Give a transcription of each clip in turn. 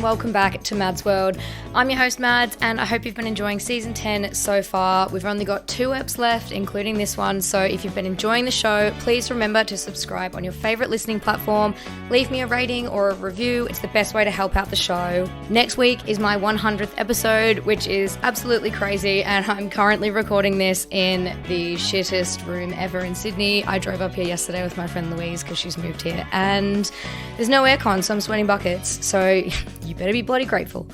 and welcome back to Mads World. I'm your host Mads, and I hope you've been enjoying season 10 so far. We've only got 2 eps left, including this one, so if you've been enjoying the show, please remember to subscribe on your favourite listening platform, leave me a rating or a review. It's the best way to help out the show. Next week is my 100th episode, which is absolutely crazy, and I'm currently recording this in the shittest room ever in Sydney. I drove up here yesterday with my friend Louise because she's moved here, and there's no aircon, so I'm sweating buckets, so you better be bloody grateful.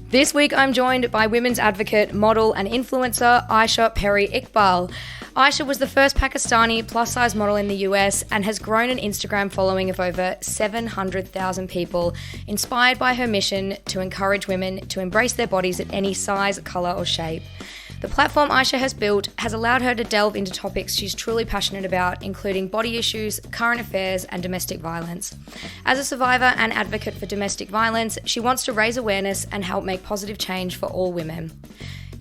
This week I'm joined by women's advocate, model and influencer Ayesha Perry-Iqbal. Ayesha was the first Pakistani plus-size model in the US and has grown an Instagram following of over 700,000 people, inspired by her mission to encourage women to embrace their bodies at any size, colour or shape. The platform Ayesha has built has allowed her to delve into topics she's truly passionate about, including body issues, current affairs, and domestic violence. As a survivor and advocate for domestic violence, she wants to raise awareness and help make positive change for all women.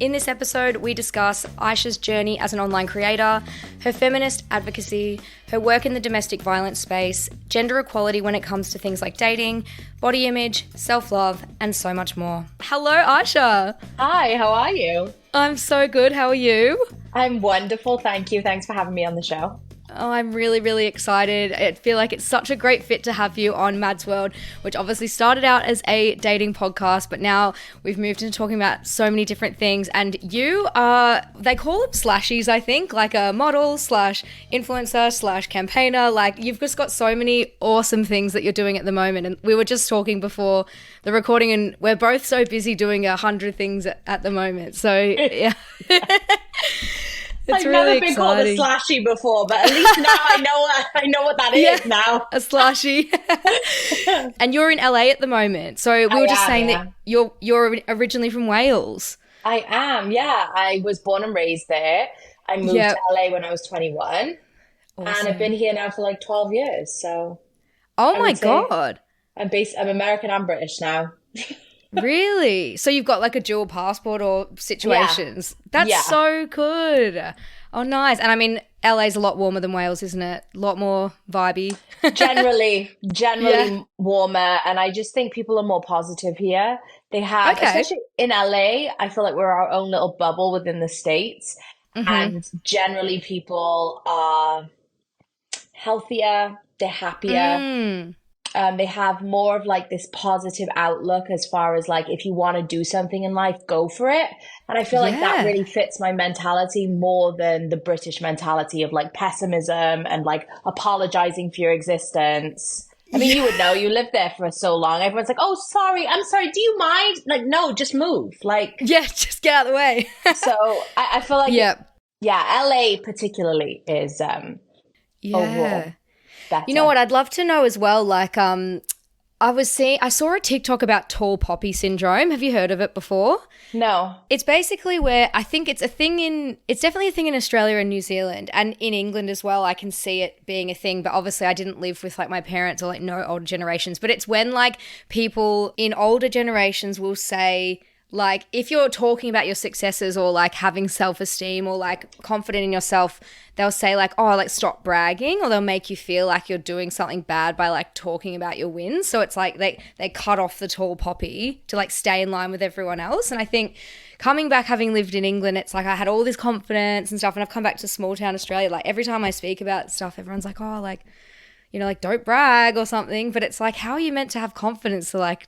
In this episode, we discuss Ayesha's journey as an online creator, her feminist advocacy, her work in the domestic violence space, gender equality when it comes to things like dating, body image, self-love, and so much more. Hello, Ayesha. Hi, how are you? I'm so good. How are you? I'm wonderful, thank you. Thanks for having me on the show. Oh, I'm really, really excited. I feel like it's such a great fit to have you on Mads World, which obviously started out as a dating podcast, but now we've moved into talking about so many different things. And you are, they call them slashies, I think, like a model / influencer / campaigner. Like, you've just got so many awesome things that you're doing at the moment. And we were just talking before the recording, and we're both so busy doing 100 things at the moment. So, yeah. It's I've really never been called a slashy before, but at least now I know what that is now. A slashy. And you're in LA at the moment. So we were just saying that you're originally from Wales. I am, yeah. I was born and raised there. I moved to LA when I was 21. Awesome. And I've been here now for like 12 years. So oh my God. I'm American and British now. Really? So you've got like a dual passport or situations? Yeah. That's so good. Oh, nice. And I mean, LA's a lot warmer than Wales, isn't it? A lot more vibey. Generally warmer. And I just think people are more positive here. They have, especially in LA, I feel like we're our own little bubble within the States. Mm-hmm. And generally people are healthier, they're happier. They have more of like this positive outlook as far as like, if you want to do something in life, go for it. And I feel like that really fits my mentality more than the British mentality of like pessimism and like apologizing for your existence. I mean, you would know, you lived there for so long. Everyone's like, oh, sorry, I'm sorry. Do you mind? Like, no, just move. Like, yeah, just get out of the way. So I feel like, LA particularly is overall. Better. You know what? I'd love to know as well, like, I saw a TikTok about tall poppy syndrome. Have you heard of it before? No. It's basically where I think it's definitely a thing in Australia and New Zealand, and in England as well. I can see it being a thing, but obviously I didn't live with like my parents or like no older generations, but it's when like people in older generations will say, like, if you're talking about your successes or like having self-esteem or like confident in yourself, they'll say like, oh, like stop bragging, or they'll make you feel like you're doing something bad by like talking about your wins. So it's like they cut off the tall poppy to like stay in line with everyone else. And I think coming back, having lived in England, it's like I had all this confidence and stuff, and I've come back to small town Australia. Like every time I speak about stuff, everyone's like, oh, like, you know, like don't brag or something. But it's like, how are you meant to have confidence to like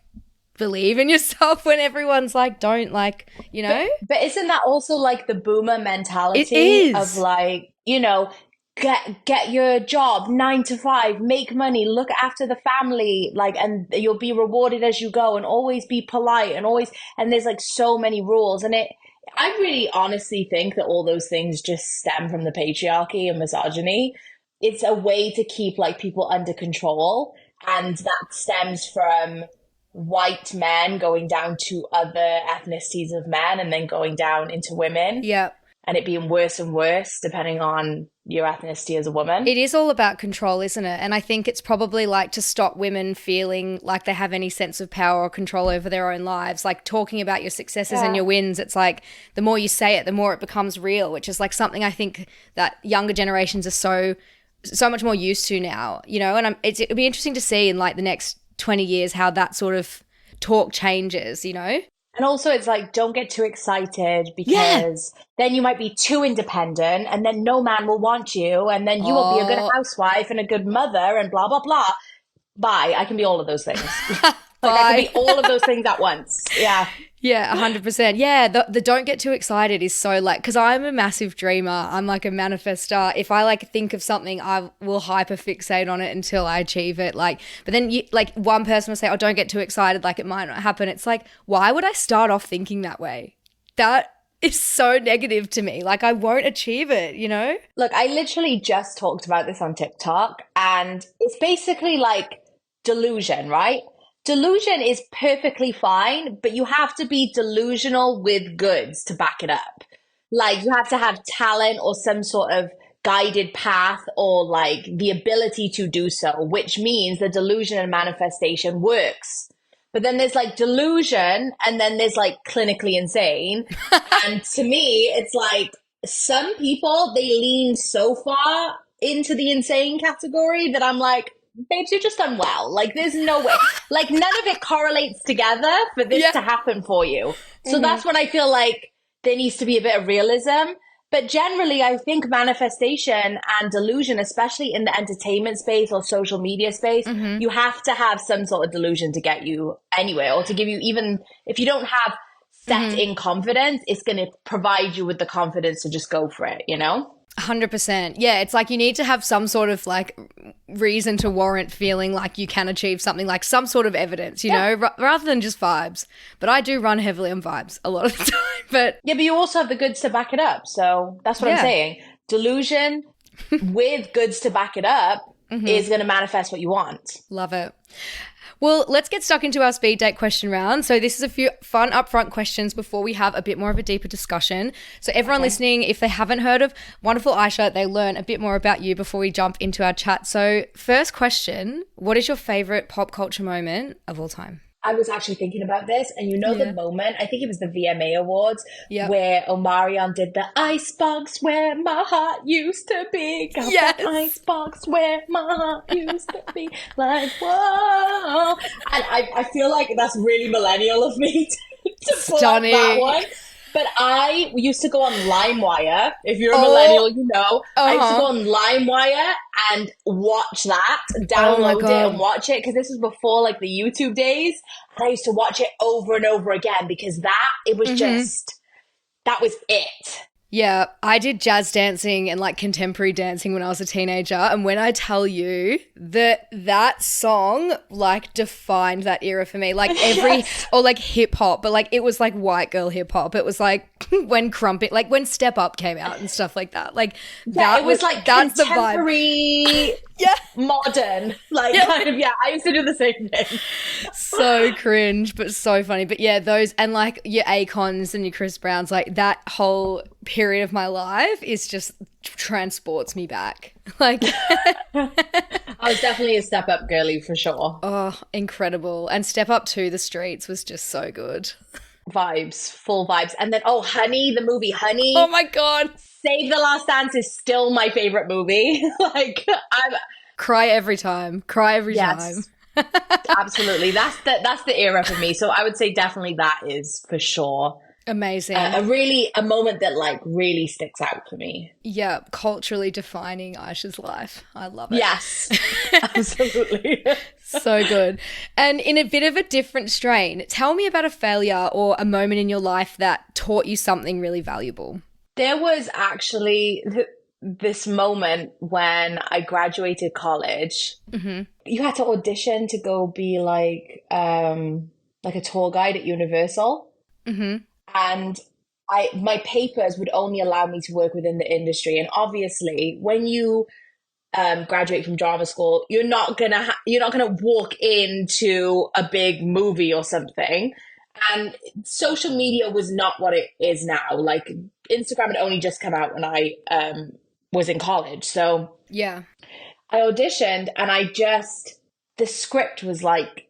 believe in yourself when everyone's like, don't, like, you know? But isn't that also like the boomer mentality of like, you know, get your job 9 to 5, make money, look after the family, like, and you'll be rewarded as you go, and always be polite, and there's like so many rules. And I really honestly think that all those things just stem from the patriarchy and misogyny. It's a way to keep like people under control, and that stems from white men going down to other ethnicities of men and then going down into women. Yeah. And it being worse and worse depending on your ethnicity as a woman. It is all about control, isn't it? And I think it's probably like to stop women feeling like they have any sense of power or control over their own lives. Like talking about your successes and your wins, it's like the more you say it, the more it becomes real, which is like something I think that younger generations are so much more used to now, you know? And it'd be interesting to see in like the next 20 years how that sort of talk changes, you know? And also it's like, don't get too excited Yeah. because then you might be too independent and then no man will want you and then you won't be a good Oh, housewife and a good mother and blah, blah, blah. Bye. I can be all of those things. Like I can be bye. all of those things at once. Yeah. Yeah, 100%. Yeah, the don't get too excited is so like, because I'm a massive dreamer. I'm like a manifestor. If I like think of something, I will hyper fixate on it until I achieve it. Like, but then you like one person will say, "Oh, don't get too excited. Like it might not happen." It's like, why would I start off thinking that way? That is so negative to me. Like I won't achieve it, you know? Look, I literally just talked about this on TikTok and it's basically like delusion, right? Delusion is perfectly fine, but you have to be delusional with goods to back it up. Like you have to have talent or some sort of guided path or like the ability to do so, which means the delusion and manifestation works. But then there's like delusion and then there's like clinically insane. And to me, it's like some people, they lean so far into the insane category that I'm like, babes, you're just unwell. Like, there's no way. Like, none of it correlates together for this Yeah. to happen for you. So that's when I feel like there needs to be a bit of realism. But generally, I think manifestation and delusion, especially in the entertainment space or social media space, you have to have some sort of delusion to get you anywhere or to give you, even if you don't have set in confidence, it's going to provide you with the confidence to just go for it, you know? 100%. Yeah, it's like you need to have some sort of like reason to warrant feeling like you can achieve something, like some sort of evidence, you know, rather than just vibes. But I do run heavily on vibes a lot of the time. But yeah, but you also have the goods to back it up. So that's what I'm saying. Delusion with goods to back it up is going to manifest what you want. love it. Well, let's get stuck into our speed date question round. So this is a few fun upfront questions before we have a bit more of a deeper discussion. So everyone listening, if they haven't heard of wonderful Ayesha, they learn a bit more about you before we jump into our chat. So first question, what is your favorite pop culture moment of all time? I was actually thinking about this, and you know the moment, I think it was the VMA Awards, where Omarion did the icebox where my heart used to be. Got the icebox where my heart used to be. Like, whoa. And I feel like that's really millennial of me to pull up that one. But I used to go on LimeWire. If you're a millennial, you know. I used to go on LimeWire and watch that, download it and watch it, because this was before like the YouTube days. And I used to watch it over and over again because it was just, that was it. Yeah, I did jazz dancing and like contemporary dancing when I was a teenager. And when I tell you that song like defined that era for me, like or like hip hop, but like it was like white girl hip hop. It was like when Crumpet, like when Step Up came out and stuff like that. Like it was like that's contemporary, the vibe. Modern, like kind of, I used to do the same thing. So cringe, but so funny. But yeah, those and like your Akons and your Chris Browns, like that whole period of my life is just transports me back. Like I was definitely a Step Up girly for sure. Oh, incredible. And Step Up to the Streets was just so good. Vibes, full vibes. And then Honey, the movie Honey. Oh my god. Save the Last Dance is still my favorite movie. Like I'm cry every time. Time. Absolutely. That's the era for me. So I would say definitely that is for sure. Amazing. A moment that like really sticks out for me. Yeah, culturally defining Aisha's life. I love it. Yes, absolutely. So good. And in a bit of a different strain, tell me about a failure or a moment in your life that taught you something really valuable. There was actually this moment when I graduated college. You had to audition to go be like a tour guide at Universal. And my papers would only allow me to work within the industry. And obviously, when you graduate from drama school, you're not gonna walk into a big movie or something. And social media was not what it is now. Like Instagram had only just come out when I was in college. So yeah, I auditioned, and the script was like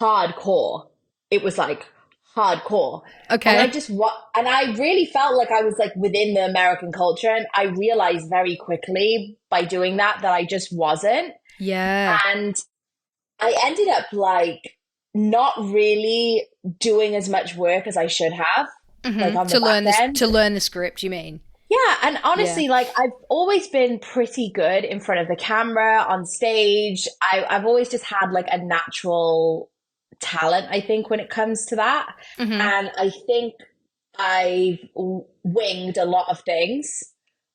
hardcore. It was like hardcore. Okay. And I really felt like I was like within the American culture, and I realized very quickly by doing that I just wasn't. Yeah. And I ended up like not really doing as much work as I should have, like on the back end. To learn the script, you mean? Yeah, and Yeah. honestly, like I've always been pretty good in front of the camera, on stage. I've always just had like a natural talent, I think, when it comes to that. Mm-hmm. And I think I've winged a lot of things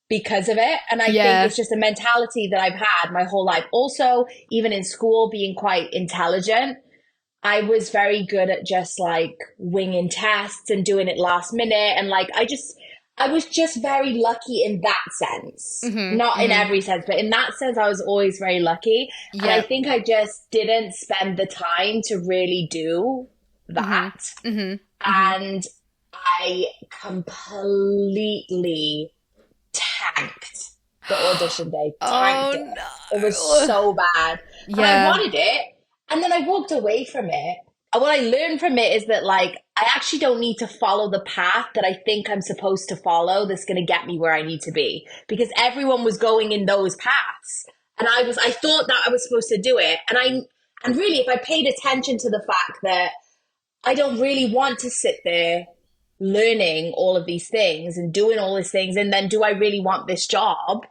because of it. And I think Yeah. it's just a mentality that I've had my whole life. Also, even in school, being quite intelligent, I was very good at just like winging tests and doing it last minute. And like, I was just very lucky in that sense. Mm-hmm. Not in Mm-hmm. every sense, but in that sense, I was always very lucky. And I Yep. think I just didn't spend the time to really do Mm-hmm. that. Mm-hmm. Mm-hmm. And I completely tanked the audition day, tanked Oh it. It was no. so bad. And I Yeah. wanted it. And then I walked away from it. And what I learned from it is that, like, I actually don't need to follow the path that I think I'm supposed to follow that's going to get me where I need to be. Because everyone was going in those paths. And I thought that I was supposed to do it. And really, if I paid attention to the fact that I don't really want to sit there learning all of these things and doing all these things. And then do I really want this job?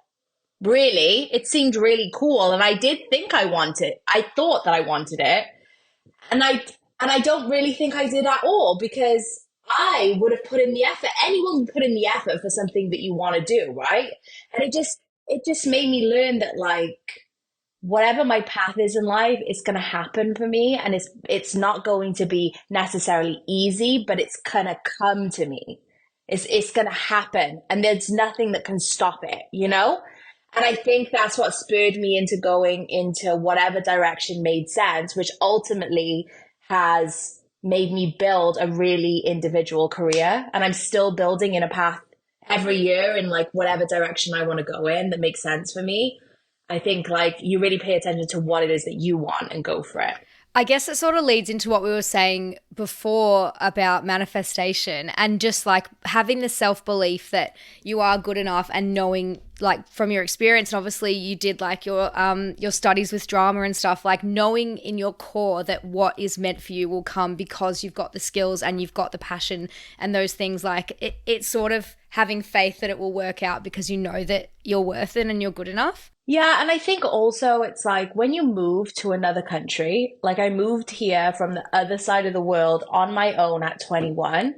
Really? It seemed really cool. And I did think I wanted, I thought that I wanted it. And I don't really think I did at all because I would have put in the effort. Anyone would put in the effort for something that you want to do, right? And it just made me learn that like whatever my path is in life, it's going to happen for me, and it's not going to be necessarily easy, but it's going to come to me. It's going to happen, and there's nothing that can stop it, you know? And I think that's what spurred me into going into whatever direction made sense, which ultimately has made me build a really individual career. And I'm still building in a path every year in like whatever direction I want to go in that makes sense for me. I think like you really pay attention to what it is that you want and go for it. I guess it sort of leads into what we were saying before about manifestation and just like having the self belief that you are good enough and knowing like from your experience, and obviously you did like your studies with drama and stuff, like knowing in your core that what is meant for you will come because you've got the skills and you've got the passion and those things. Like it's sort of having faith that it will work out because you know that you're worth it and you're good enough. Yeah, and I think also it's like when you move to another country, like I moved here from the other side of the world on my own at 21.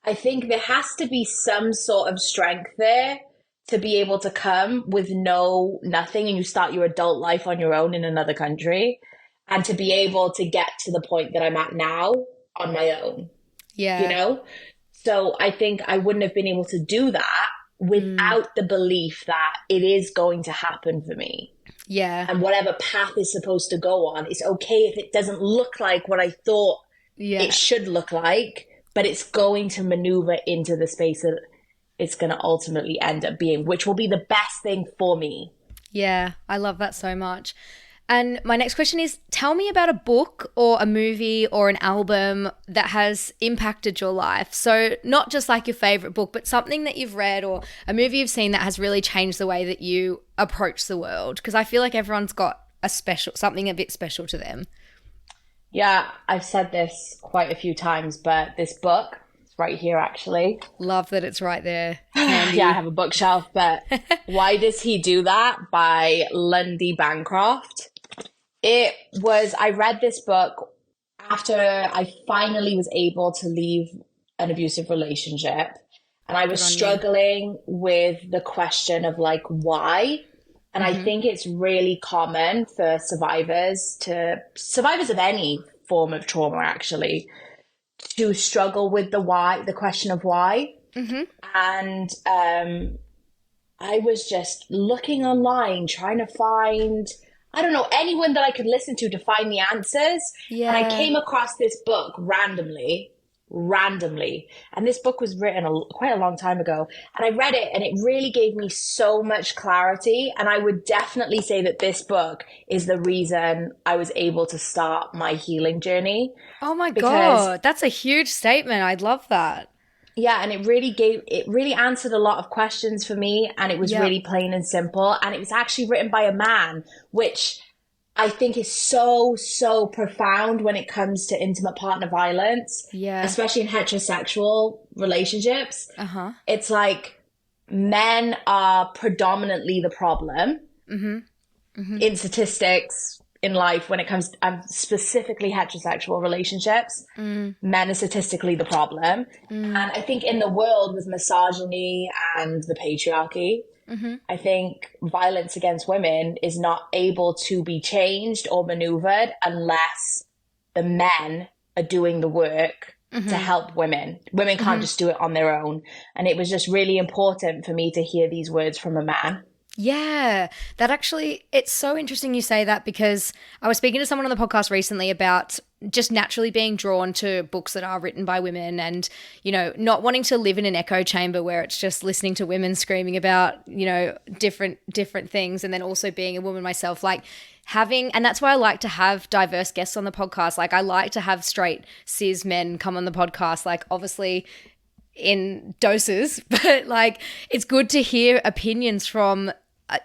I think there has to be some sort of strength there to be able to come with nothing and you start your adult life on your own in another country and to be able to get to the point that I'm at now on my own, you Yeah. know? So I think I wouldn't have been able to do that Mm, without the belief that it is going to happen for me. yeah. And whatever path is supposed to go on, it's okay if it doesn't look like what I thought it Yeah. should look like, but it's going to maneuver into the space that it's going to ultimately end up being, which will be the best thing for me. Yeah, I love that so much. And my next question is tell me about a book or a movie or an album that has impacted your life. So, not just like your favorite book, but something that you've read or a movie you've seen that has really changed the way that you approach the world. Because I feel like everyone's got something a bit special to them. Yeah, I've said this quite a few times, but this book, it's right here actually. Love that it's right there, Yeah, I handy. have a bookshelf, but Why Does He Do That by Lundy Bancroft. I read this book after I finally was able to leave an abusive relationship. And I was Good on you. struggling with the question of like, why? And I Mm-hmm. think it's really common for survivors of any form of trauma actually, to struggle with the why, the question of why. Mm-hmm. And I was just looking online, trying to find, I don't know, anyone that I could listen to find the answers. And I Yeah. came across this book randomly. And this book was written quite a long time ago. And I read it and it really gave me so much clarity. And I would definitely say that this book is the reason I was able to start my healing journey Oh my because God. That's a huge statement. I'd love that. yeah, and it really answered a lot of questions for me, and it was Yep. really plain and simple, and it was actually written by a man, which I think is so, so profound when it comes to intimate partner violence, especially in heterosexual relationships. It's like men are predominantly the problem in statistics in life when it comes to specifically heterosexual relationships. Men are statistically the problem. And I think in the world with misogyny and the patriarchy, I think violence against women is not able to be changed or maneuvered unless the men are doing the work to help women. Women can't just do it on their own. And it was just really important for me to hear these words from a man. Yeah, that actually, it's so interesting you say that, because I was speaking to someone on the podcast recently about just naturally being drawn to books that are written by women and, you know, not wanting to live in an echo chamber where it's just listening to women screaming about, you know, different things, and then also being a woman myself, like having, and that's why I like to have diverse guests on the podcast. Like I like to have straight cis men come on the podcast, like obviously in doses, but like it's good to hear opinions from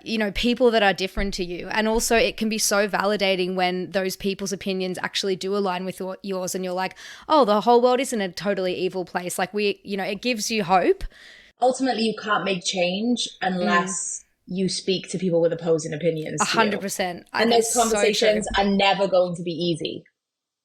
you know, people that are different to you. And also it can be so validating when those people's opinions actually do align with yours, and you're like, oh, the whole world isn't a totally evil place. Like we, you know, it gives you hope. Ultimately, you can't make change unless you speak to people with opposing opinions. 100%. And those conversations are never going to be easy.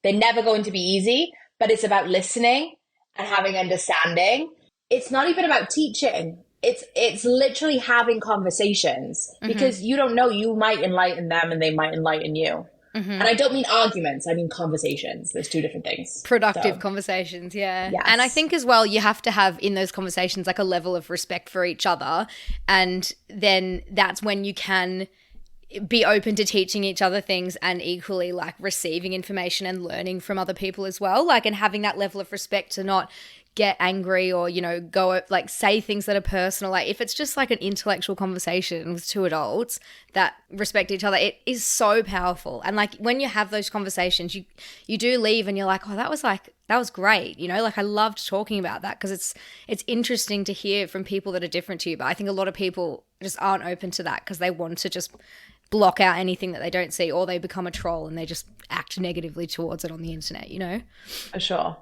They're never going to be easy, but it's about listening and having understanding. It's not even about teaching. It's literally having conversations, because you don't know, you might enlighten them and they might enlighten you. And I don't mean arguments, I mean conversations. There's two different things. Productive conversations, yeah. Yes. And I think as well, you have to have in those conversations like a level of respect for each other, and then that's when you can be open to teaching each other things and equally like receiving information and learning from other people as well, like, and having that level of respect to not get angry or, you know, go like say things that are personal. Like if it's just like an intellectual conversation with two adults that respect each other, it is so powerful. And like when you have those conversations, you do leave and you're like, oh, that was great, you know, like I loved talking about that, because it's interesting to hear from people that are different to you. But I think a lot of people just aren't open to that because they want to just block out anything that they don't see, or they become a troll and they just act negatively towards it on the internet, you know? For sure.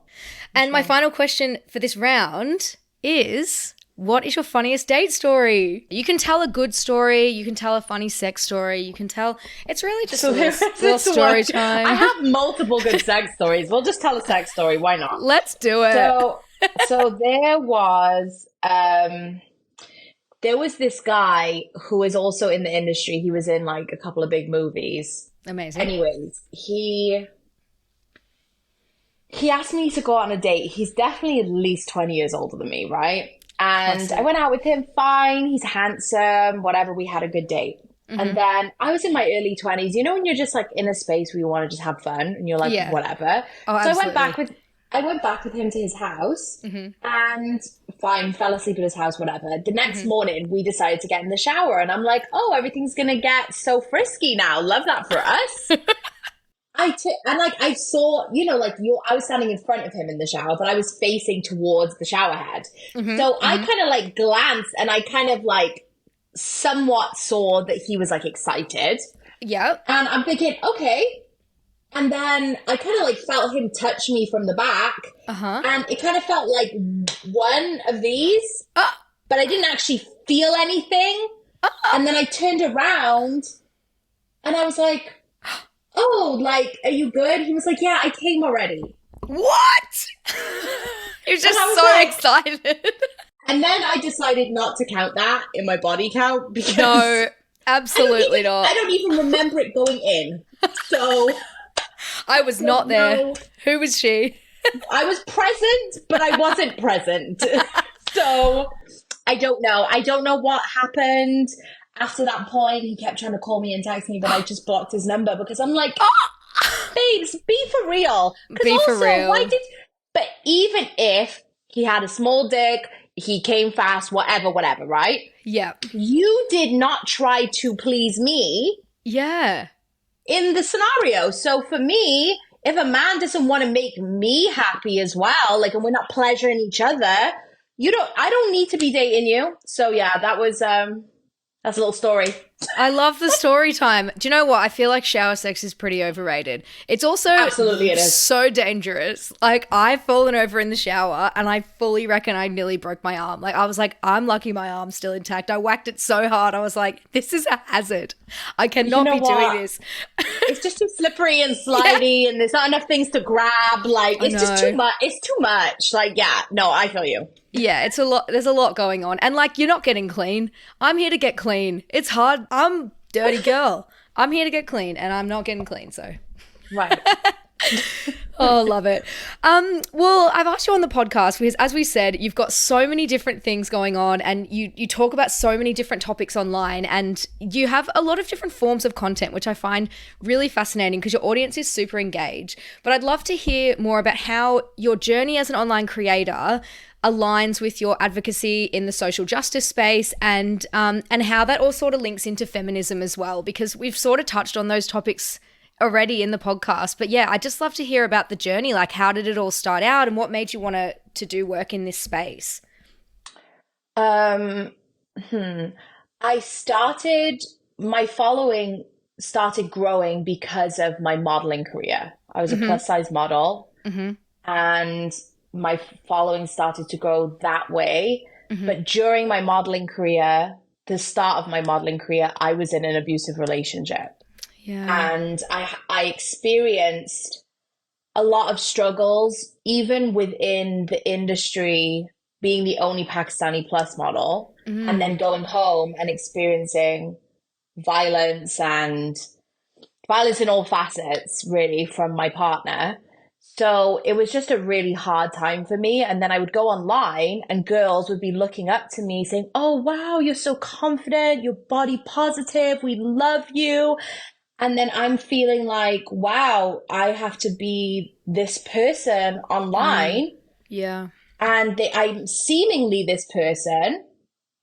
And my final question for this round is, what is your funniest date story? You can tell a good story, you can tell a funny sex story, you can tell, it's really just a little story time. I have multiple good sex stories. We'll just tell a sex story. Why not? Let's do it. So there was this guy who was also in the industry. He was in like a couple of big movies. Amazing. Anyways, he asked me to go on a date. He's definitely at least 20 years older than me, right? And I went out with him, fine. He's handsome, whatever. We had a good date. And then I was in my early 20s. You know when you're just like in a space where you want to just have fun and you're like, whatever. Oh, so absolutely. I went back with him to his house and fine, fell asleep at his house, whatever. The next morning, we decided to get in the shower and I'm like, oh, everything's going to get so frisky now. Love that for us. I saw, you know, like I was standing in front of him in the shower, but I was facing towards the shower head. So I kind of like glanced and I kind of like somewhat saw that he was like excited. Yeah. And I'm thinking, okay. And then I kind of like felt him touch me from the back. And it kind of felt like one of these, but I didn't actually feel anything. And then I turned around and I was like, oh, like, are you good? He was like, yeah, I came already. What? He was just so excited. And then I decided not to count that in my body count because no, absolutely not. I don't even remember it going in. So I was not there. Who was she? I was present, but I wasn't present. So I don't know. I don't know what happened. After that point, he kept trying to call me and text me, but I just blocked his number because I'm like, babes, be for real. Be for real. But even if he had a small dick, he came fast, whatever, right? Yeah. You did not try to please me. Yeah. In the scenario. So for me, if a man doesn't want to make me happy as well, like, and we're not pleasuring each other, I don't need to be dating you. So yeah, that was That's a little story. I love the story time. Do you know what? I feel like shower sex is pretty overrated. It's also Absolutely it is. so dangerous. Like, I've fallen over in the shower and I fully reckon I nearly broke my arm. Like, I was like, I'm lucky my arm's still intact. I whacked it so hard. I was like, this is a hazard. I cannot be doing this. It's just too slippery and slidey and there's not enough things to grab. Like, it's just too much. It's too much. Like, yeah, no, I feel you. Yeah, it's a lot. There's a lot going on. And like, you're not getting clean. I'm here to get clean. It's hard. I'm dirty girl. I'm here to get clean and I'm not getting clean. So, right. Oh, love it. Well, I've asked you on the podcast because, as we said, you've got so many different things going on and you talk about so many different topics online and you have a lot of different forms of content, which I find really fascinating because your audience is super engaged. But I'd love to hear more about how your journey as an online creator aligns with your advocacy in the social justice space and how that all sort of links into feminism as well, because we've sort of touched on those topics already in the podcast. But yeah, I'd just love to hear about the journey. Like, how did it all start out and what made you want to do work in this space? My following started growing because of my modeling career. I was a plus size model and my following started to grow that way. But during my modeling career, the start of my modeling career, I was in an abusive relationship. Yeah. And I experienced a lot of struggles, even within the industry, being the only Pakistani plus model, and then going home and experiencing violence and violence in all facets, really, from my partner. So it was just a really hard time for me. And then I would go online and girls would be looking up to me saying, oh, wow, you're so confident, you're body positive, we love you. And then I'm feeling like, wow, I have to be this person online. Yeah. And I'm seemingly this person.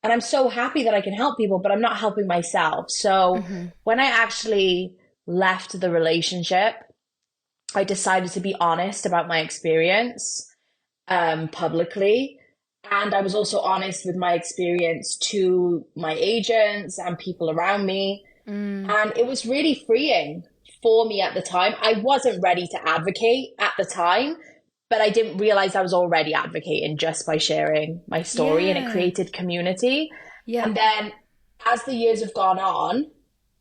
And I'm so happy that I can help people, but I'm not helping myself. So when I actually left the relationship, I decided to be honest about my experience publicly. And I was also honest with my experience to my agents and people around me. And it was really freeing for me at the time. I wasn't ready to advocate at the time, but I didn't realize I was already advocating just by sharing my story, and it created community. Yeah. And then as the years have gone on,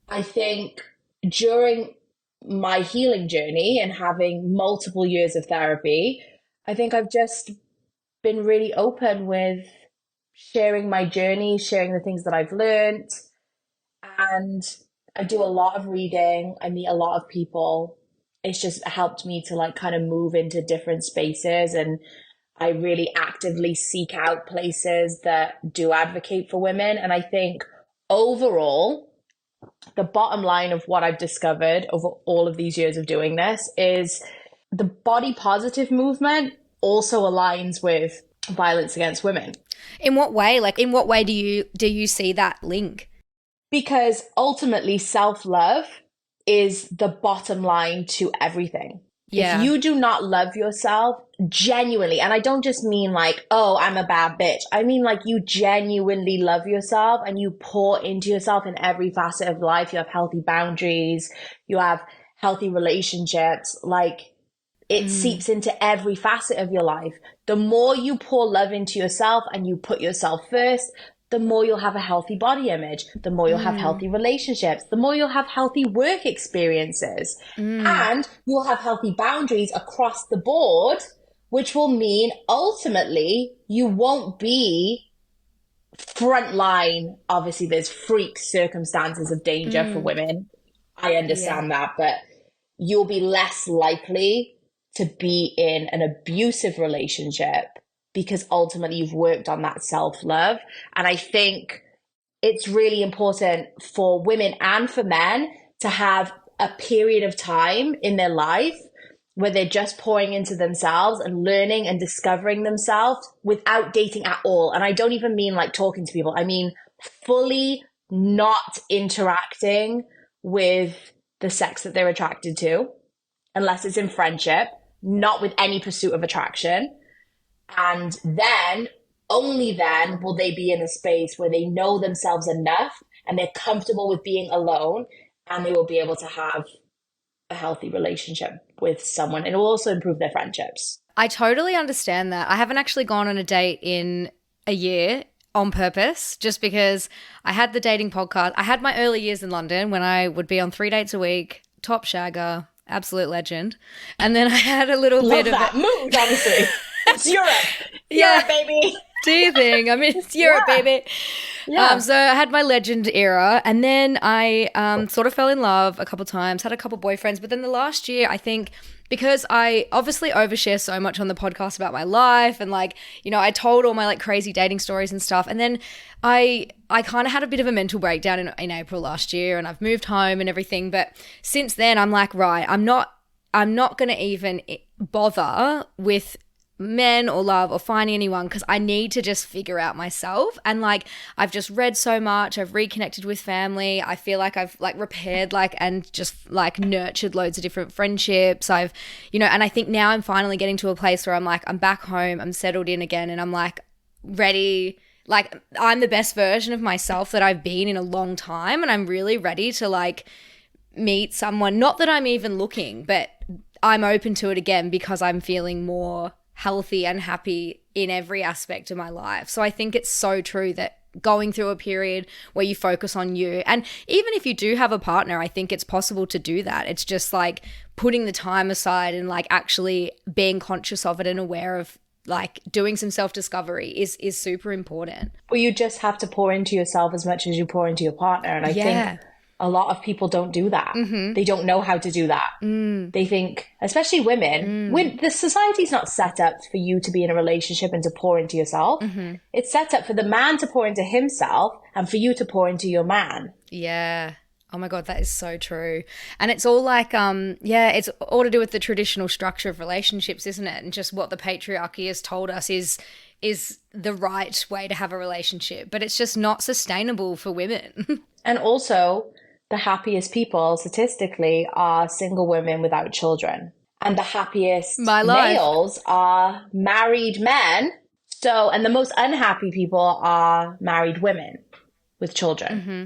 I think during my healing journey and having multiple years of therapy, I think I've just been really open with sharing my journey, sharing the things that I've learned. And I do a lot of reading. I meet a lot of people. It's just helped me to like kind of move into different spaces. And I really actively seek out places that do advocate for women. And I think overall, the bottom line of what I've discovered over all of these years of doing this is the body positive movement also aligns with violence against women. In what way? Like, in what way do you see that link? Because ultimately self-love is the bottom line to everything. Yeah. If you do not love yourself genuinely, and I don't just mean like, oh, I'm a bad bitch. I mean like you genuinely love yourself and you pour into yourself in every facet of life. You have healthy boundaries, you have healthy relationships, like it seeps into every facet of your life. The more you pour love into yourself and you put yourself first, the more you'll have a healthy body image, the more you'll have healthy relationships, the more you'll have healthy work experiences, and you'll have healthy boundaries across the board, which will mean ultimately you won't be frontline. Obviously, there's freak circumstances of danger for women. I understand that, but you'll be less likely to be in an abusive relationship because ultimately you've worked on that self-love. And I think it's really important for women and for men to have a period of time in their life where they're just pouring into themselves and learning and discovering themselves without dating at all. And I don't even mean like talking to people. I mean fully not interacting with the sex that they're attracted to, unless it's in friendship, not with any pursuit of attraction. And then, only then will they be in a space where they know themselves enough and they're comfortable with being alone, and they will be able to have a healthy relationship with someone. And it will also improve their friendships. I totally understand that. I haven't actually gone on a date in a year on purpose, just because I had the dating podcast. I had my early years in London when I would be on 3 dates a week, top shagger, absolute legend. And then I had a little bit of that mood, honestly. It's Europe. Yeah, Europe, baby. Do you think? I mean, it's Europe, baby. Yeah. So I had my legend era, and then I sort of fell in love a couple times, had a couple boyfriends, but then the last year, I think, because I obviously overshare so much on the podcast about my life, and like, you know, I told all my like crazy dating stories and stuff, and then I kind of had a bit of a mental breakdown in April last year, and I've moved home and everything, but since then I'm like, right, I'm not going to even bother with men or love or finding anyone, because I need to just figure out myself. And like, I've just read so much, I've reconnected with family, I feel like I've like repaired like and just like nurtured loads of different friendships. I've, you know, and I think now I'm finally getting to a place where I'm like, I'm back home, I'm settled in again, and I'm like ready, like I'm the best version of myself that I've been in a long time, and I'm really ready to like meet someone. Not that I'm even looking, but I'm open to it again because I'm feeling more healthy and happy in every aspect of my life. So I think it's so true that going through a period where you focus on you, and even if you do have a partner, I think it's possible to do that. It's just like putting the time aside and like actually being conscious of it and aware of like doing some self-discovery is super important. Well, you just have to pour into yourself as much as you pour into your partner. And I think a lot of people don't do that. Mm-hmm. They don't know how to do that. They think, especially women, the society's not set up for you to be in a relationship and to pour into yourself. Mm-hmm. It's set up for the man to pour into himself and for you to pour into your man. Yeah. Oh my God, that is so true. And it's all like, it's all to do with the traditional structure of relationships, isn't it? And just what the patriarchy has told us is the right way to have a relationship, but it's just not sustainable for women. And also, the happiest people statistically are single women without children. And the happiest males are married men. So, and the most unhappy people are married women with children. Mm-hmm.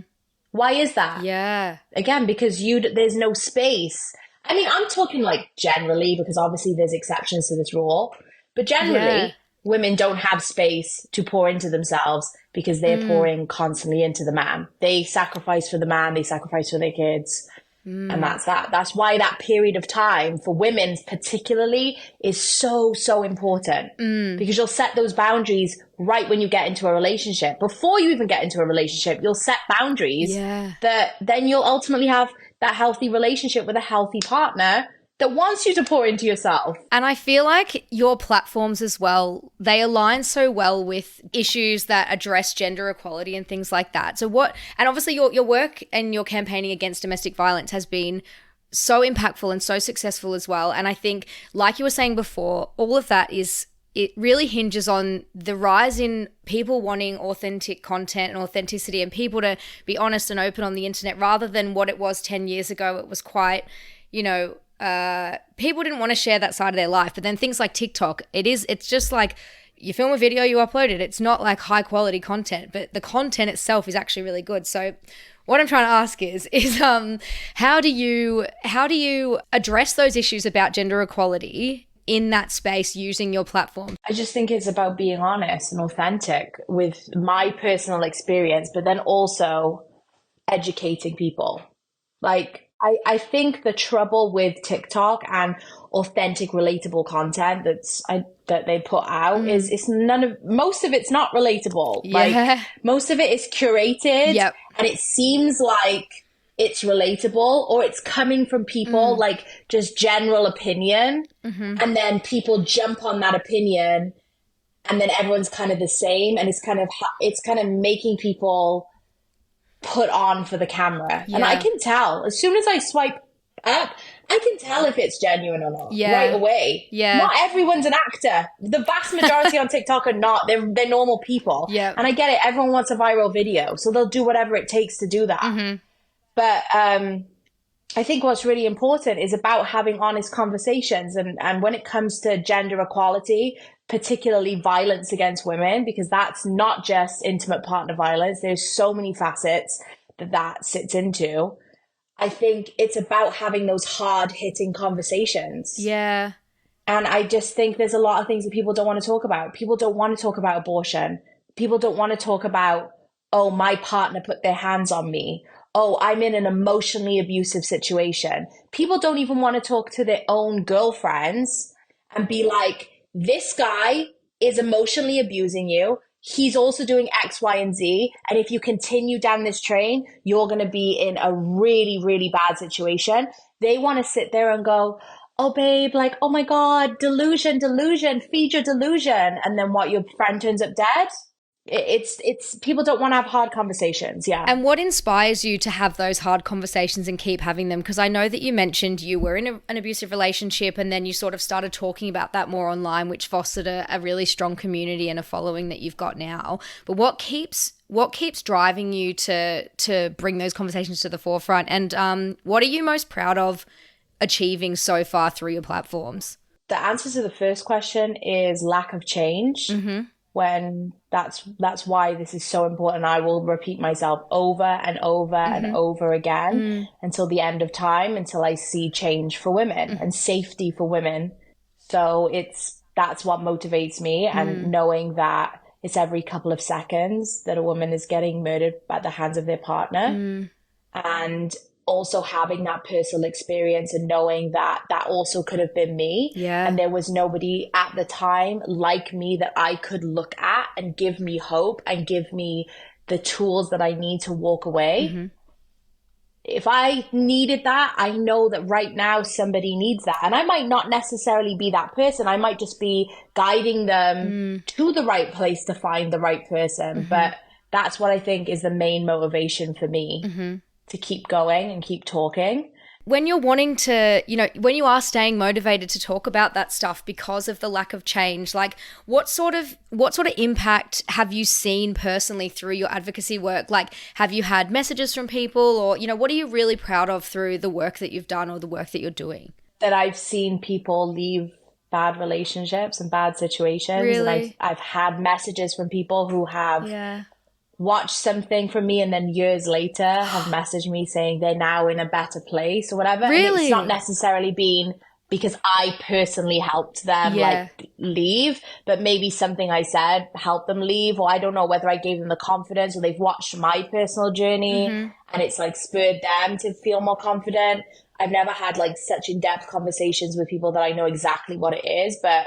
Why is that? Yeah. Again, because there's no space. I mean, I'm talking like generally, because obviously there's exceptions to this rule, but generally women don't have space to pour into themselves because they're pouring constantly into the man. They sacrifice for the man, they sacrifice for their kids. And that's that. That's why that period of time for women particularly is so, so important. Because you'll set those boundaries right when you get into a relationship. Before you even get into a relationship, you'll set boundaries that then you'll ultimately have that healthy relationship with a healthy partner that wants you to pour into yourself. And I feel like your platforms as well, they align so well with issues that address gender equality and things like that. So and obviously your work and your campaigning against domestic violence has been so impactful and so successful as well. And I think, like you were saying before, all of that it really hinges on the rise in people wanting authentic content and authenticity, and people to be honest and open on the internet, rather than what it was 10 years ago. It was quite, you know, people didn't want to share that side of their life. But then things like TikTok, it's just like you film a video, you upload it. It's not like high quality content, but the content itself is actually really good. So what I'm trying to ask is how do you address those issues about gender equality in that space using your platform? I just think it's about being honest and authentic with my personal experience, but then also educating people. Like, I think the trouble with TikTok and authentic, relatable content that they put out is most of it's not relatable. Yeah. Like, most of it is curated, and it seems like it's relatable, or it's coming from people like just general opinion, and then people jump on that opinion, and then everyone's kind of the same, and it's kind of making people put on for the camera. And I can tell as soon as I swipe up, I can tell if it's genuine or not right away. Not everyone's an actor. The vast majority on TikTok are not. They're normal people. And I get it, everyone wants a viral video, so they'll do whatever it takes to do that. But I think what's really important is about having honest conversations, and when it comes to gender equality, particularly violence against women, because that's not just intimate partner violence. There's so many facets, that sits into, I think it's about having those hard hitting conversations. Yeah. And I just think there's a lot of things that people don't want to talk about. People don't want to talk about abortion. People don't want to talk about, oh, my partner put their hands on me. Oh, I'm in an emotionally abusive situation. People don't even want to talk to their own girlfriends and be like, this guy is emotionally abusing you. He's also doing X, Y, and Z. And if you continue down this train, you're going to be in a really, really bad situation. They want to sit there and go, oh, babe, like, oh my God, delusion, feed your delusion. And then what, your friend turns up dead? It's people don't want to have hard conversations. Yeah. And what inspires you to have those hard conversations and keep having them? Because I know that you mentioned you were in an abusive relationship, and then you sort of started talking about that more online, which fostered a really strong community and a following that you've got now. But what keeps driving you to bring those conversations to the forefront? And what are you most proud of achieving so far through your platforms? The answer to the first question is lack of change. Mm-hmm. When that's why this is so important. I will repeat myself over and over and over again until the end of time, until I see change for women and safety for women. So that's what motivates me, and knowing that it's every couple of seconds that a woman is getting murdered by the hands of their partner, and also having that personal experience and knowing that that also could have been me. Yeah. And there was nobody at the time like me that I could look at and give me hope and give me the tools that I need to walk away. Mm-hmm. If I needed that, I know that right now somebody needs that. And I might not necessarily be that person. I might just be guiding them to the right place to find the right person. But that's what I think is the main motivation for me. To keep going and keep talking. When you're wanting to, when you are staying motivated to talk about that stuff because of the lack of change, like what sort of impact have you seen personally through your advocacy work? Like, have you had messages from people, or, what are you really proud of through the work that you've done or the work that you're doing? That I've seen people leave bad relationships and bad situations. Really? And I've had messages from people who have watched something from me and then years later have messaged me saying they're now in a better place or whatever. Really? And it's not necessarily been because I personally helped them leave, but maybe something I said helped them leave, or I don't know whether I gave them the confidence, or they've watched my personal journey and it's like spurred them to feel more confident. I've never had like such in-depth conversations with people that I know exactly what it is, but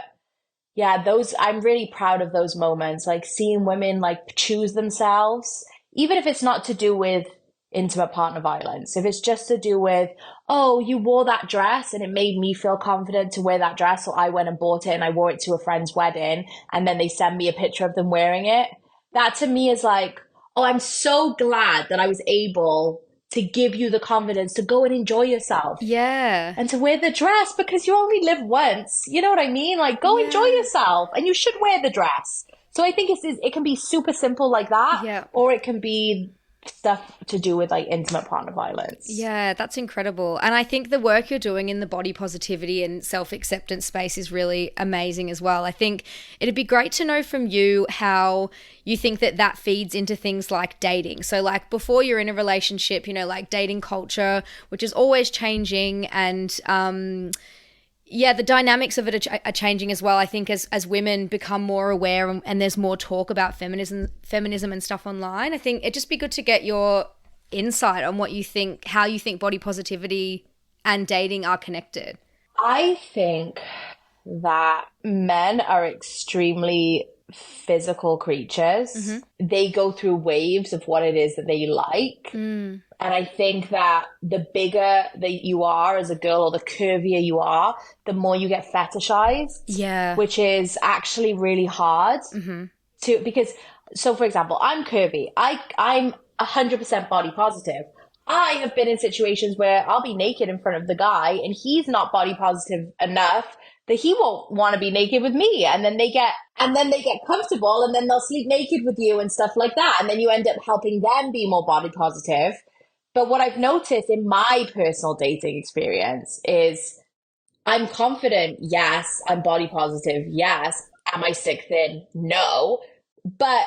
yeah, I'm really proud of those moments, like seeing women like choose themselves, even if it's not to do with intimate partner violence. If it's just to do with, oh, you wore that dress and it made me feel confident to wear that dress, so I went and bought it and I wore it to a friend's wedding, and then they send me a picture of them wearing it. That to me is like, oh, I'm so glad that I was able to give you the confidence to go and enjoy yourself. Yeah. And to wear the dress, because you only live once. You know what I mean? Like, go enjoy yourself, and you should wear the dress. So I think it can be super simple like that, or it can be stuff to do with like intimate partner violence. Yeah, that's incredible. And I think the work you're doing in the body positivity and self-acceptance space is really amazing as well. I think it'd be great to know from you how you think that feeds into things like dating. So like before you're in a relationship, like dating culture, which is always changing, and the dynamics of it are changing as well. I think as women become more aware and there's more talk about feminism and stuff online, I think it'd just be good to get your insight on what you think, how you think body positivity and dating are connected. I think that men are extremely physical creatures. They go through waves of what it is that they like. And I think that the bigger that you are as a girl, or the curvier you are, the more you get fetishized. Yeah. Which is actually really hard because, so for example, I'm curvy. I'm 100% body positive. I have been in situations where I'll be naked in front of the guy and he's not body positive enough that he won't want to be naked with me. And then they get comfortable, and then they'll sleep naked with you and stuff like that. And then you end up helping them be more body positive. But what I've noticed in my personal dating experience is I'm confident. Yes. I'm body positive. Yes. Am I sick thin? No. But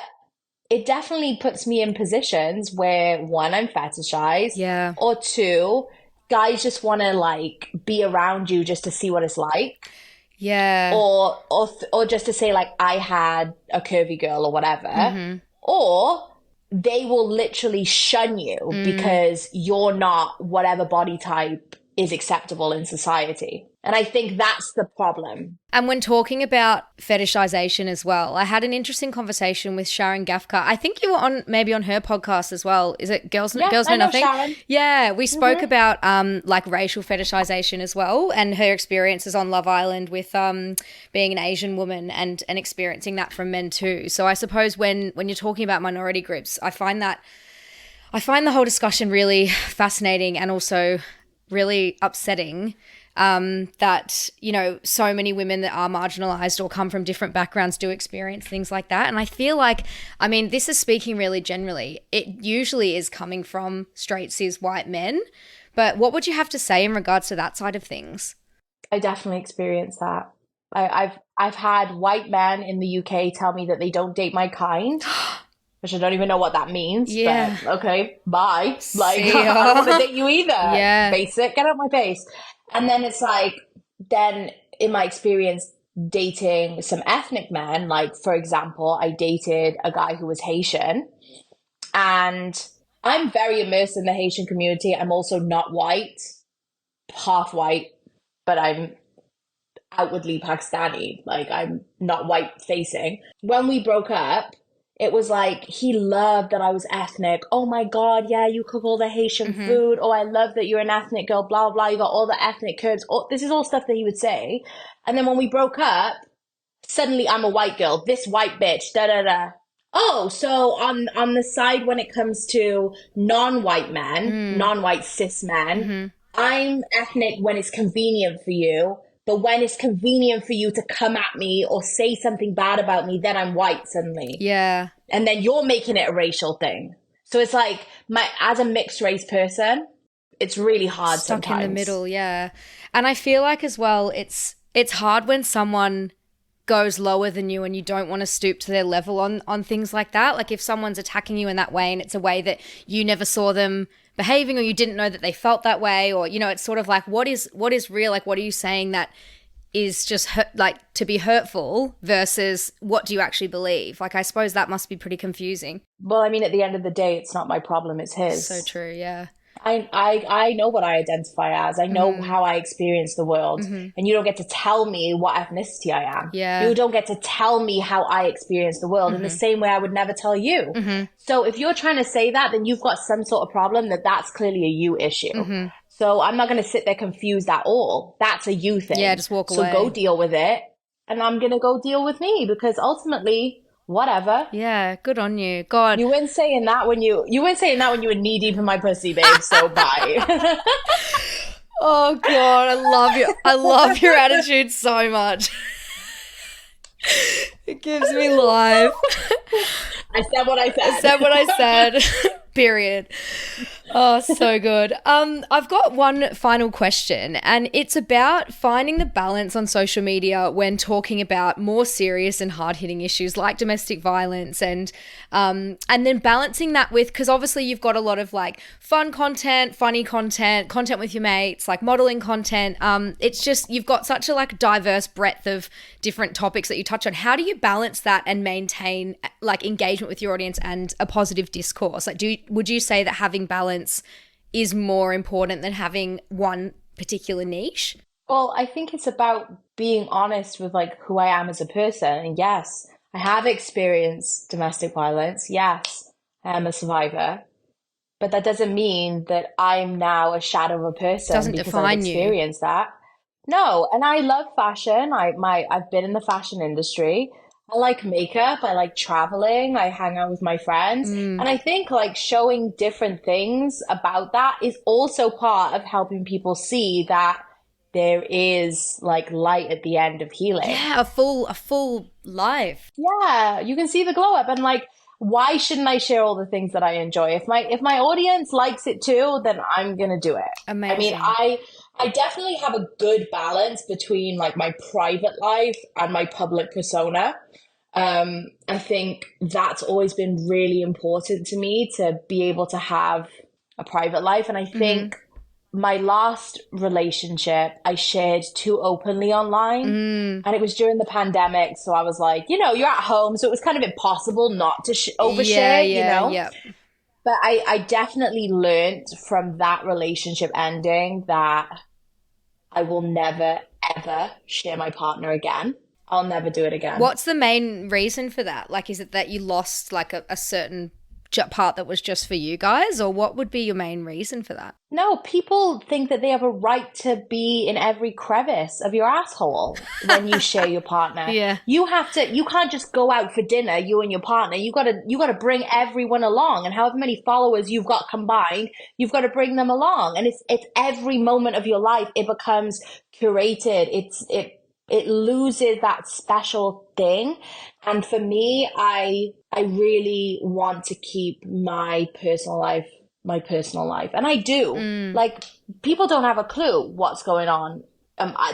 it definitely puts me in positions where one, I'm fetishized, Yeah. or two, guys just want to like be around you just to see what it's like, Yeah. or just to say like I had a curvy girl or whatever, or they will literally shun you because you're not whatever body type is acceptable in society. And I think that's the problem. And when talking about fetishization as well, I had an interesting conversation with Sharon Gafka. I think you were on maybe on her podcast as well. Is it Yeah, Girls I Know know Nothing? Sharon. Yeah, we spoke about like racial fetishization as well, and her experiences on Love Island with being an Asian woman and experiencing that from men too. So I suppose when you're talking about minority groups, I find the whole discussion really fascinating and also really upsetting, that, you know, so many women that are marginalized or come from different backgrounds do experience things like that. And I feel like, I mean, this is speaking really generally. It usually is coming from straight cis white men. But what would you have to say in regards to that side of things? I definitely experienced that. I've had white men in the UK tell me that they don't date my kind, which I don't even know what that means. Yeah. But okay, bye. Like See ya. I don't want to date you either. Yeah. Basic, get out my face. And then it's like, then in my experience dating some ethnic men, like for example, I dated a guy who was Haitian, and I'm very immersed in the Haitian community. I'm also not white, half white, but I'm outwardly Pakistani. Like I'm not white facing. When we broke up, it was like he loved that I was ethnic. Oh my God, yeah, you cook all the Haitian food. Oh, I love that you're an ethnic girl, blah, blah, blah. You got all the ethnic codes. Oh, this is all stuff that he would say. And then when we broke up, suddenly I'm a white girl, this white bitch, da da da. Oh, so on the side when it comes to non-white men, non-white cis men, I'm ethnic when it's convenient for you, but when it's convenient for you to come at me or say something bad about me, then I'm white suddenly. Yeah. And then you're making it a racial thing. So it's like as a mixed race person, it's really hard Stuck sometimes. in the middle, yeah. And I feel like as well, it's hard when someone goes lower than you and you don't want to stoop to their level on things like that. Like if someone's attacking you in that way and it's a way that you never saw them behaving or you didn't know that they felt that way, or, you know, it's sort of like what is real? Like what are you saying that is just like to be hurtful versus what do you actually believe? Like I suppose that must be pretty confusing. Well, I mean, at the end of the day, it's not my problem, it's his. So true, yeah. I know what I identify as. I know how I experience the world. And you don't get to tell me what ethnicity I am. Yeah. You don't get to tell me how I experience the world in the same way I would never tell you. So if you're trying to say that, then you've got some sort of problem that's clearly a you issue. So I'm not going to sit there confused at all. That's a you thing. Yeah, just walk away. So go deal with it. And I'm going to go deal with me because ultimately, whatever. Yeah, good on you. God. You weren't saying that when you were knee deep in my pussy, babe. So bye. Oh God, I love your attitude so much. It gives me life. I said what I said. I said what I said. Period. Oh, so good. I've got one final question, and it's about finding the balance on social media when talking about more serious and hard-hitting issues like domestic violence, and then balancing that with, because obviously you've got a lot of like fun content, funny content with your mates, like modeling content. It's just you've got such a like diverse breadth of different topics that you touch on. How do you balance that and maintain like engagement with your audience and a positive discourse? Like, would you say that having balance is more important than having one particular niche? Well, I think it's about being honest with like who I am as a person. And yes, I have experienced domestic violence. Yes, I am a survivor. But that doesn't mean that I'm now a shadow of a person Doesn't because define I've experienced that. No, and I love fashion. I've been in the fashion industry. I like makeup. I like traveling. I hang out with my friends. And I think like showing different things about that is also part of helping people see that there is like light at the end of healing. Yeah, a full life. Yeah, you can see the glow up, and like, why shouldn't I share all the things that I enjoy? If my audience likes it too, then I'm gonna do it. Amazing. I mean, I definitely have a good balance between like my private life and my public persona. I think that's always been really important to me, to be able to have a private life. And I think my last relationship, I shared too openly online. And it was during the pandemic. So I was like, you know, you're at home. So it was kind of impossible not to overshare, you know? Yeah. But I definitely learned from that relationship ending that I will never, ever share my partner again. I'll never do it again. What's the main reason for that? Like, is it that you lost like a certain part that was just for you guys, or what would be your main reason for that? No, people think that they have a right to be in every crevice of your asshole when you share your partner. Yeah. You can't just go out for dinner, you and your partner. You gotta bring everyone along, and however many followers you've got combined, you've got to bring them along. And it's every moment of your life, it becomes curated. It loses that special thing. And for me, I really want to keep my personal life. And I do. Like, people don't have a clue what's going on.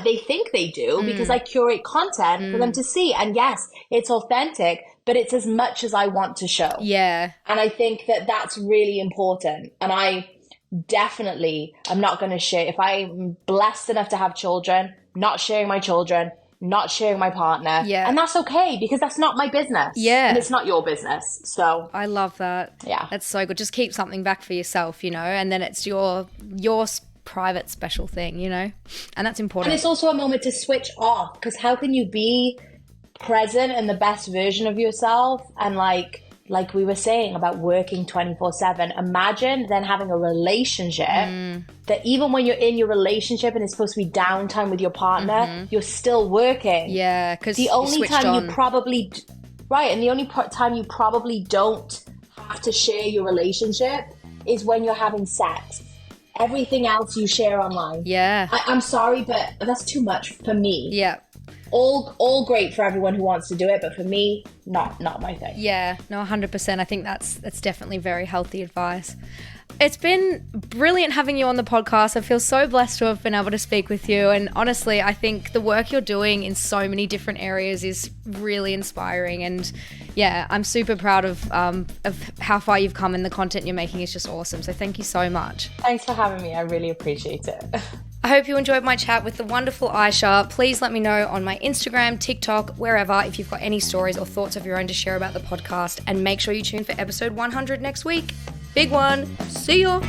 They think they do because I curate content for them to see. And yes, it's authentic, but it's as much as I want to show. Yeah. And I think that that's really important. And I'm not going to share. If I'm blessed enough to have children, not sharing my children, not sharing my partner. Yeah. And that's okay, because that's not my business. Yeah. And it's not your business. So I love that. Yeah. That's so good. Just keep something back for yourself, you know, and then it's your private special thing, you know, and that's important. And it's also a moment to switch off, because how can you be present and the best version of yourself and like we were saying about working 24/7, imagine then having a relationship that even when you're in your relationship and it's supposed to be downtime with your partner, you're still working. Yeah, because the only time you probably time you probably don't have to share your relationship is when you're having sex. Everything else you share online. Yeah. I'm sorry, but that's too much for me. Yeah. All great for everyone who wants to do it, but for me, not my thing. Yeah, no, 100%. I think that's definitely very healthy advice. It's been brilliant having you on the podcast. I feel so blessed to have been able to speak with you. And honestly, I think the work you're doing in so many different areas is really inspiring. And yeah, I'm super proud of how far you've come, and the content you're making is just awesome. So thank you so much. Thanks for having me. I really appreciate it. I hope you enjoyed my chat with the wonderful Ayesha. Please let me know on my Instagram, TikTok, wherever, if you've got any stories or thoughts of your own to share about the podcast. And make sure you tune for episode 100 next week. Big one. See ya.